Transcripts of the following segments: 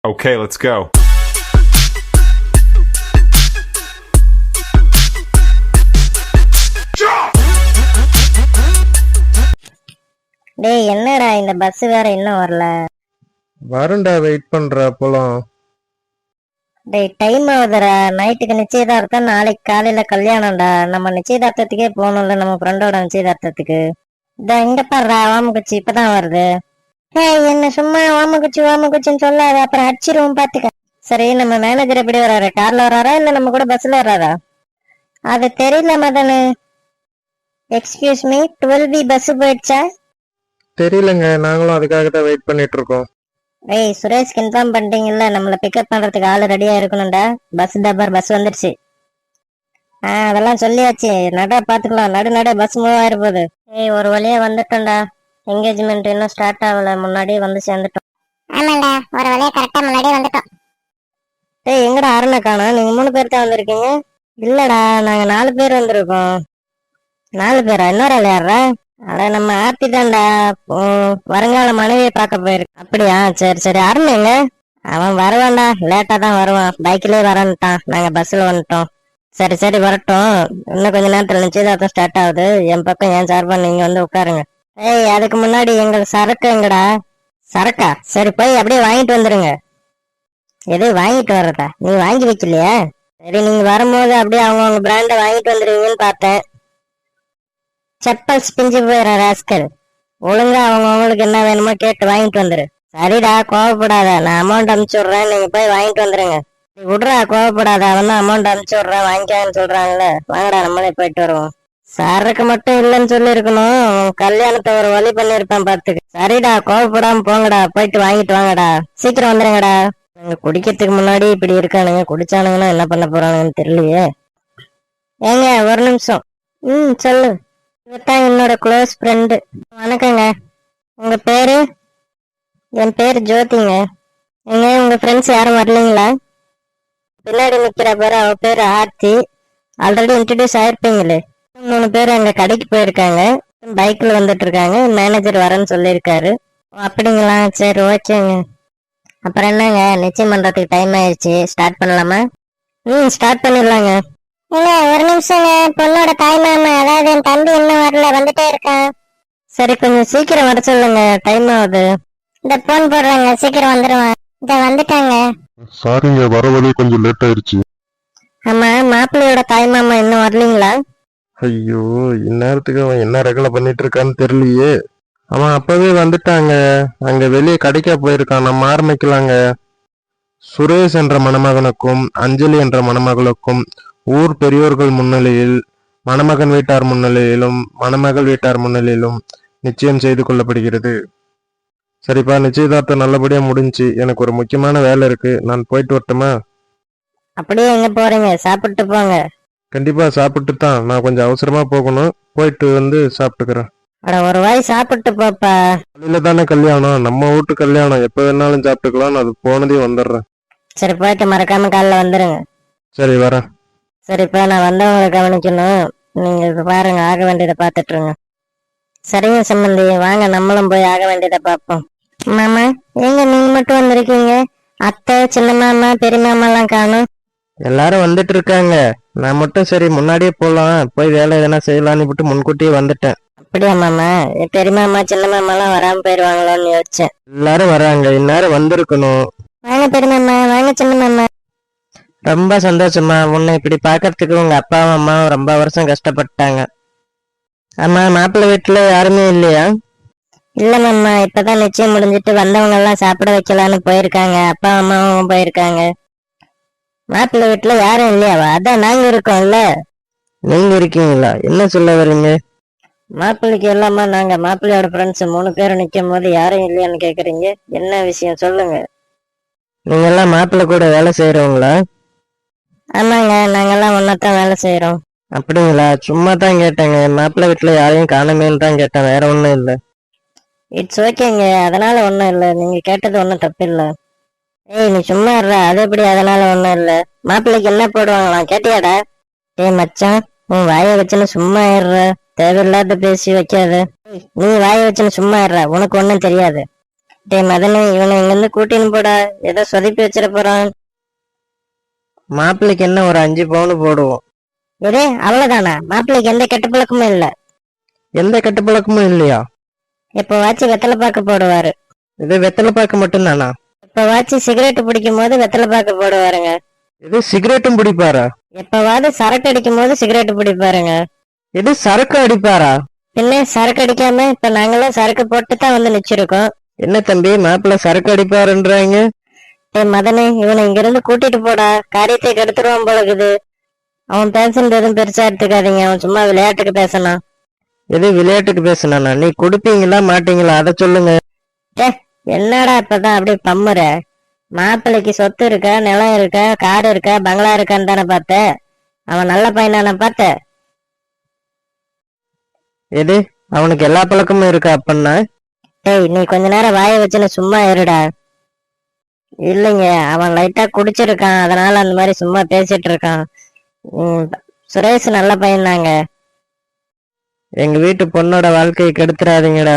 Okay, let's go. டேய் என்னடா இந்த பஸ் வேற இன்னும் வரல. வரண்டா, வெயிட் பண்ற போலாம். டேய் டைம் ஆகுதுடா. நைட்டுக்கு நிச்சயதார்த்தம், நாளைக்கு காலையில கல்யாணம்டா. நம்ம நிச்சயதார்த்தத்துக்கே போகணும்ல, நம்ம ஃப்ரெண்டோட நிச்சயதார்த்தத்துக்கு. இதோ இங்க பாருடா, ஓமக்குச்சி இப்பதான் வருது. ஏய் என்ன சும்மா ஓமக்குச்சின்னு சொல்லாத, அப்புறம் அடிச்சிருவோம் பாத்துக்க. சரி, நம்ம மேனேஜர் எப்படி வராரு? கார்ல வராரா இல்ல நம்ம கூட பஸ்ல வராரா? அது தெரியல மதனு. எக்ஸ்கியூஸ் மீ, 12B பஸ் போயிடுச்சா? தெரியலங்க, நாங்களும் அதுக்காக தான் வெயிட் பண்ணிட்டு இருக்கோம். ஏய் சுரேஷ்க்கு இன்ஃபார்ம் பண்ணிட்டீங்கல்ல, நம்மள பிக்கப் பண்றதுக்கு ஆளு ரெடியா இருக்கணும்டா. பஸ் டப்பர் பஸ் வந்துருச்சு. அதெல்லாம் சொல்லியாச்சு. பாத்துக்கலாம். நடு பஸ் மூவ் ஆயிரு போகுது. ஏய் ஒரு வழியா வந்துட்டோம்டா. என்கேஜ்மெண்ட் இன்னும் ஸ்டார்ட் ஆகல, முன்னாடியே வந்து சேர்ந்துட்டோம். ஆமாண்டா, ஒரு வழியா கரெக்டா முன்னாடியே வந்துட்டோம். ஏய் எங்கடா அருணை காணோம்? நீங்க 3 பேர் தான் வந்திருக்கீங்க. இல்லடா, நாங்க 4 பேர் வந்திருக்கோம். 4 பேரா? இன்னொரு ஆள் யாரா? அட நம்ம ஆர்த்தி தான்டா, வருங்கால மனைவியை பார்க்க போயிருக்கு. அப்படியா? சரி சரி. அருணைங்க அவன் வருவான்டா, லேட்டா தான் வருவான். பைக்லயே வரன்ட்டான், நாங்க பஸ்ல வந்துட்டோம். சரி சரி வரட்டும். இன்னும் கொஞ்ச நேரத்துல நிச்சயதார்த்தம் ஸ்டார்ட் ஆகுது. என் பக்கம் என் சார்பா நீங்க வந்து உட்காருங்க. ஏய் அதுக்கு முன்னாடி எங்கள் சரக்கு எங்கடா? சரக்கா? சரி போய் அப்படியே வாங்கிட்டு வந்துருங்க. எது வாங்கிட்டு வர்றதா? நீ வாங்கி வைக்கலையா? சரி, நீங்க வரும்போது அப்படியே அவங்க பிராண்ட வாங்கிட்டு வந்துருவீங்கன்னு பார்த்தேன். செப்பல்ஸ் பிஞ்சு போயிடுற ராஸ்கல். ஒழுங்கா அவங்களுக்கு என்ன வேணுமோ கேட்டு வாங்கிட்டு வந்துரு. சரிடா, கோவப்படாத. நான் அமௌண்ட் அனுப்பிச்சு விடுறேன், நீங்க போய் வாங்கிட்டு வந்துருங்க. விடுறா, கோவப்படாத. அவன் தான் அமௌண்ட் அனுப்பிச்சு விடுறேன், வாங்கிக்கான்னு சொல்றாங்கல்ல. வாங்கடா, நம்மளே போயிட்டு வருவோம். சரக்கு மட்டும் இல்லைன்னு சொல்லி இருக்கணும். கல்யாணத்தை ஒரு வழி பண்ணிருப்பேன் பாத்துக்கு. சரிடா, கோவப்படாம போங்கடா, போயிட்டு வாங்கிட்டு வாங்கடா. சீக்கிரம் வந்துருங்கடா. நாங்க குடிக்கிறதுக்கு முன்னாடி இப்படி இருக்கானுங்க, குடிச்சானுங்கன்னா என்ன பண்ண போறானுங்கன்னு தெரியலையே. ஏங்க ஒரு நிமிஷம். சொல்லு. இவத்தான் என்னோட க்ளோஸ் ஃப்ரெண்டு. வணக்கங்க. உங்க பேரு? என் பேரு ஜோதிங்க. எங்க உங்க ஃப்ரெண்ட்ஸ் யாரும் வரலீங்களா? பின்னாடி நிக்கிற பேரு, அவ பேரு ஆர்த்தி. Already introduce ஆயிருப்பீங்களே. 3 பேர் அங்க கடைக்கு போயிருக்காங்க, பைக்ல வந்துட்டு இருக்காங்க. மேனேஜர் வரேன்னு சொல்லியிருக்காரு. அப்படிங்களா? சரி ஓகேங்க. அப்புறம் என்னங்க, நிச்சயம் பண்றதுக்கு டைம் ஆயிடுச்சு. ஸ்டார்ட் பண்ணலாமா? ஸ்டார்ட் பண்ணிடலாங்க. இல்ல ஒரு நிமிஷங்க, பொண்ணோட தாய் மாமா அதாவது என் தம்பி இன்னும் வரல, வந்துட்டே இருக்கான். சரி கொஞ்சம் சீக்கிரம் வர சொல்லுங்க, டைம் ஆகுது. இந்த போன் போடுறாங்க, சீக்கிரம் வந்துருவான். இத வந்துட்டாங்க. சாரிங்க, வர வழி கொஞ்சம் லேட் ஆயிருச்சு. ஆமா, மாப்பிள்ளையோட தாய் மாமா இன்னும் வரலீங்களா? ஐயோ, இந்நேரத்துக்கு அவன் என்ன ரகலை பண்ணிட்டு இருக்கான்னு தெரியலையே. அவன் அப்பவே வந்துட்டாங்க, அங்க வெளியே கடைக்கா போயிருக்கான். நம்ம ஆரம்பிக்கலாங்க. சுரேஷ் என்ற மணமகனுக்கும் அஞ்சலி என்ற மணமகளுக்கும் ஊர் பெரியோர்கள் முன்னிலையில், மணமகன் வீட்டார் முன்னிலையிலும் மணமகள் வீட்டார் முன்னிலையிலும் நிச்சயம் செய்து கொள்ளப்படுகிறது. சரிப்பா, நிச்சயதார்த்தம் நல்லபடியா முடிஞ்சு. எனக்கு ஒரு முக்கியமான வேலை இருக்கு, நான் போயிட்டு வரட்டுமா? அப்படியே எங்க போறீங்க? சாப்பிட்டு போங்க. கண்டிப்பா சாப்பிட்டு தான், நான் கொஞ்சம் அவசரமா போகணும். போயிட்டு வந்து சாப்பிட்டுக்கிறேன். அட ஒரு வாய் சாப்பிட்டு போப்பா. காலையில தானே கல்யாணம், நம்ம வீட்டு கல்யாணம், எப்ப வேணாலும் சாப்பிட்டுக்கலாம். அது போனதே வந்துடுறேன். சரி போயிட்டு மறக்காம காலைல வந்துருங்க. சரி வரேன். சரிப்பா, நான் வந்தவங்களை கவனிக்கணும். நீங்க இப்ப பாருங்க, ஆக வேண்டியதை பாத்துட்டு இருங்க. சரிங்க சம்பந்தி, வாங்க நம்மளும் போய் ஆக வேண்டியதை பார்ப்போம். மாமா, எங்க நீங்க மட்டும் வந்திருக்கீங்க? அத்தை, சின்ன மாமா, பெரிய மாமா எல்லாம் காணும். எல்லாரும் வந்துட்டு இருக்காங்க, நான் மட்டும் சரி முன்னாடியே போலாம், போய் வேலை எதனா செய்யலான்னு விட்டு முன்கூட்டியே வந்துட்டேன். அப்படியா மாமா? பெரிய மாமா சின்ன மாமா எல்லாம் வராம போயிருவாங்களோன்னு யோசிச்சேன். எல்லாரும் வராங்க, இந்நேரம் வந்திருக்கணும். வாங்க பெரிய மாமா, வாங்க சின்ன மாமா. ரொம்ப சந்தோஷமா. உன்னை இப்படி பாக்கிறதுக்கு உங்க அப்பா அம்மா ரொம்ப வருஷம் கஷ்டப்பட்டாங்க. ஆமா, மாப்பிள்ளை வீட்டுல யாருமே இல்லையா? இல்ல மாமா, இப்பதான் நிச்சயம் முடிஞ்சிட்டு வந்தவங்க எல்லாம் சாப்பிட வைக்கலான்னு போயிருக்காங்க. அப்பா அம்மாவும் போயிருக்காங்க. மாப்பிள்ளை வீட்டுல யாரும் இல்லையாவா? அதான் நாங்க இருக்கோம்ல. நீங்க இருக்கீங்களா? என்ன சொல்ல வரீங்க? மாப்பிள்ளைக்கு இல்லாம நாங்க மாப்பிள்ளையோட ஃப்ரெண்ட்ஸ் 3 பேரும் நிக்கும் போது யாரும் இல்லையான்னு கேக்குறீங்க. என்ன விஷயம் சொல்லுங்க. நீங்க எல்லாம் மாப்பிள்ளை கூட வேலை செய்யறவங்களா? ஆமாங்க, நாங்கெல்லாம் ஒன்னாத்தான் வேலை செய்யறோம். அப்படிங்களா? சும்மா தான் கேட்டேங்க, மாப்பிள்ளை வீட்டுல யாரையும் காணமேன்னு தான் கேட்டேன், வேற ஒண்ணும் இல்ல. இட்ஸ் ஓகேங்க, அதனால ஒண்ணும் இல்ல. நீங்க கேட்டது ஒண்ணும் தப்பு இல்ல. ஏய் நீ சும்மா இருடா. அது எப்படி அதனால ஒண்ணும் இல்ல? மாப்பிள்ளைக்கு என்ன போடுவாங்களாம், கேட்டியாடா? ஏய் மச்சான், உன் வாய வச்சுன்னு சும்மா இருற. தேவையில்லாத பேசி வைக்காத. நீ வாய வச்சுன்னு சும்மா இருற, உனக்கு ஒண்ணும் தெரியாது. டேய் மதனு, இவனை இங்கிருந்து கூட்டின்னு போடா, ஏதோ சொதப்பி வச்சிட போறான். மாப்பிள்ளைக்கு என்ன ஒரு 5 பவுன் போடுவோம். இதே அவ்வளவுதானா? மாப்பிள்ளைக்கு எந்த கெட்ட பழக்கமும் இல்ல. எந்த கெட்ட பழக்கமும் இல்லையா? எப்பவாச்சும் வெத்தலை பாக்கு போடுவாரு. இது வெத்தலை பாக்கு மட்டும்தானா? எப்பவாச்சும் சிகரெட் பிடிக்கும் போது வெத்தலை பாக்கு போடுவாருங்க. இது சிகரெட்டும் பிடிப்பாரா? எப்பவாவது சரக்கு அடிக்கும் போது சிகரெட் பிடிப்பாருங்க. இது சரக்கு அடிப்பாரா? பின்ன சரக்கு அடிக்காம இப்ப நாங்களும் சரக்கு போட்டு தான் வந்து நிச்சிருக்கோம். என்ன தம்பி, மாப்பிள்ள சரக்கு அடிப்பாருன்றாங்க? ஏய் மதனே, இவனை இங்க இருந்து கூட்டிட்டு போடா, காரியத்தை கெடுத்துருவான் போலக்குது. அவன் பேசுறது எதுவும் பெருசா எடுத்துக்காதீங்க, அவன் சும்மா விளையாட்டுக்கு பேசணும். எது விளையாட்டுக்கு பேசணும்னா? நீ குடுப்பீங்களா மாட்டீங்களா அதை சொல்லுங்க. என்னடா இப்பதான் அப்படியே பம்முற? மாப்பிள்ளைக்கு சொத்து இருக்கா, நிலம் இருக்கா, காடு இருக்கா, பங்களா இருக்கான்னு தானே பார்த்த? அவன் நல்ல பையனான பார்த்த? எது அவனுக்கு எல்லா பழக்கமும் இருக்கா அப்படின்னா? டேய் நீ கொஞ்ச நேரம் வாய வச்சுன்னு சும்மா இருடா. இல்லைங்க, அவன் லைட்டா குடிச்சிருக்கான், அதனால அந்த மாதிரி சும்மா பேசிட்டு இருக்கான். சுரேஷ் நல்ல பையன் தாங்க. எங்க வீட்டு பொண்ணோட வாழ்க்கையை கெடுத்துறாதீங்கடா.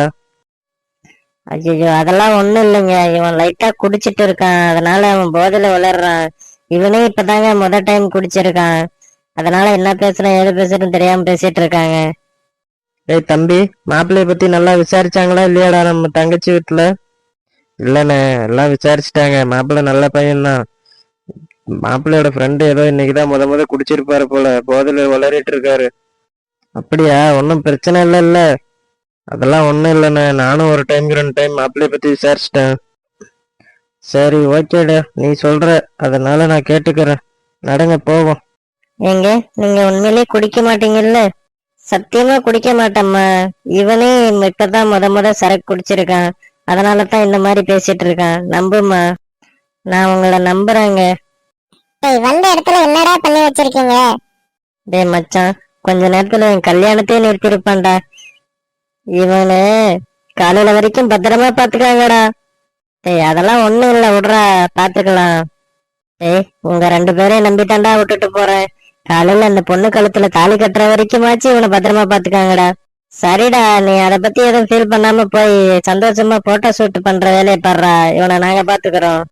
ஐயோ அதெல்லாம் ஒண்ணும் இல்லைங்க, இவன் லைட்டா குடிச்சிட்டு இருக்கான், அதனால அவன் போதையில விளையாடுறான். இவனே இப்பதாங்க டைம் குடிச்சிருக்கான், அதனால என்ன பேசுறேன் ஏது பேசுறேன்னு தெரியாம பேசிட்டு இருக்காங்க. ஏய் தம்பி, மாப்பிள்ளைய பத்தி நல்லா விசாரிச்சாங்களா இல்லையாடா நம்ம தங்கச்சி வீட்டுல? இல்லண்ணே, எல்லாம் விசாரிச்சுட்டாங்க, மாப்பிள்ளை நல்ல பையன்தான். மாப்பிள்ளையோட ஃப்ரெண்டு ஏதோ இன்னைக்குதான் முத குடிச்சிருப்பாரு போல, போதையில விளையாடிட்டு இருக்காரு. அப்படியா? ஒன்னும் பிரச்சனை இல்ல. அதெல்லாம் ஒண்ணும் இல்லைண்ணே, நானும் ஒரு டைம் 2 டைம் மாப்பிள்ளைய பத்தி விசாரிச்சிட்டேன். சரி ஓகேடா, நீ சொல்ற, அதனால நான் கேட்டுக்கிறேன். நடங்க போவோம். ஏங்க நீங்க உண்மையிலே குடிக்க மாட்டீங்கல்ல? சத்தியமா குடிக்க மாட்டேம்மா. இவனே இப்பதான் முத சரக்கு குடிச்சிருக்கான், அதனால தான் இந்த மாதிரி பேசிட்டு இருக்கான். நம்புமா, நான் உங்களை நம்புறேங்க. டேய் வந்த இடத்துல என்னடா பண்ணி வச்சிருக்கீங்க? டேய் மச்சான், கொஞ்ச நேரத்துல என் கல்யாணத்தையே நிறுத்திருப்பான்டா. இவனு காலையில வரைக்கும் பத்திரமா பாத்துக்காங்கடா. டேய் அதெல்லாம் ஒண்ணும் இல்ல, விடுறா பாத்துக்கலாம். டேய் உங்க 2 பேரையும் நம்பித்தாண்டா விட்டுட்டு போறேன். காலையில அந்த பொண்ணு கழுத்துல தாலி கட்டுற வரைக்குமாச்சு இவனை பத்திரமா பாத்துக்காங்கடா. சரிடா, நீ அதை பத்தி எதுவும் ஃபீல் பண்ணாம போய் சந்தோஷமா போட்டோ ஷூட் பண்ற வேலையை பாடுறா, இவனை நாங்க பாத்துக்கிறோம்.